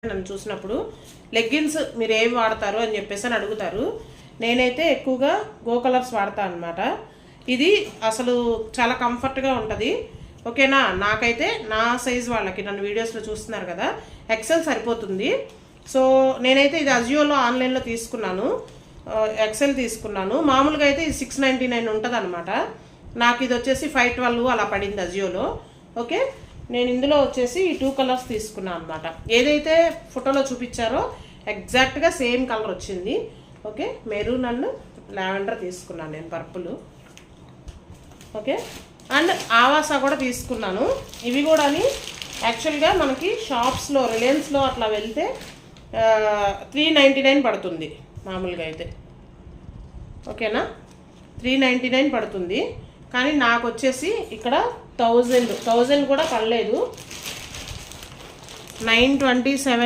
నన్ను చూసినప్పుడు లెగ్గిన్స్ మీరు ఏవి వాడతారు అని చెప్పేసి అని అడుగుతారు. నేనైతే ఎక్కువగా గో కలర్స్ వాడతాను అనమాట. ఇది అసలు చాలా కంఫర్ట్గా ఉంటుంది. ఓకేనా, నాకైతే నా సైజ్ వాళ్ళకి నన్ను వీడియోస్లో చూస్తున్నారు కదా, ఎక్సెల్ సరిపోతుంది. సో నేనైతే ఇది అజియోలో ఆన్లైన్లో తీసుకున్నాను, ఎక్సెల్ తీసుకున్నాను. మామూలుగా అయితే ఇది 699 ఉంటుంది అనమాట. నాకు ఇది వచ్చేసి 512 అలా పడింది అజియోలో. ఓకే, నేను ఇందులో వచ్చేసి ఈ 2 కలర్స్ తీసుకున్నాను అనమాట. ఏదైతే ఫోటోలో చూపించారో ఎగ్జాక్ట్గా సేమ్ కలర్ వచ్చింది. ఓకే, మెరూన్ అండ్ లావెండర్ తీసుకున్నాను నేను, పర్పుల్. ఓకే, అండ్ ఆవాసా కూడా తీసుకున్నాను. ఇవి కూడా యాక్చువల్గా మనకి షాప్స్లో రిలయన్స్లో అట్లా వెళ్తే 399 పడుతుంది మామూలుగా అయితే. ఓకేనా, 399 పడుతుంది. కానీ నాకు వచ్చేసి ఇక్కడ 1000 కూడా పడలేదు. 927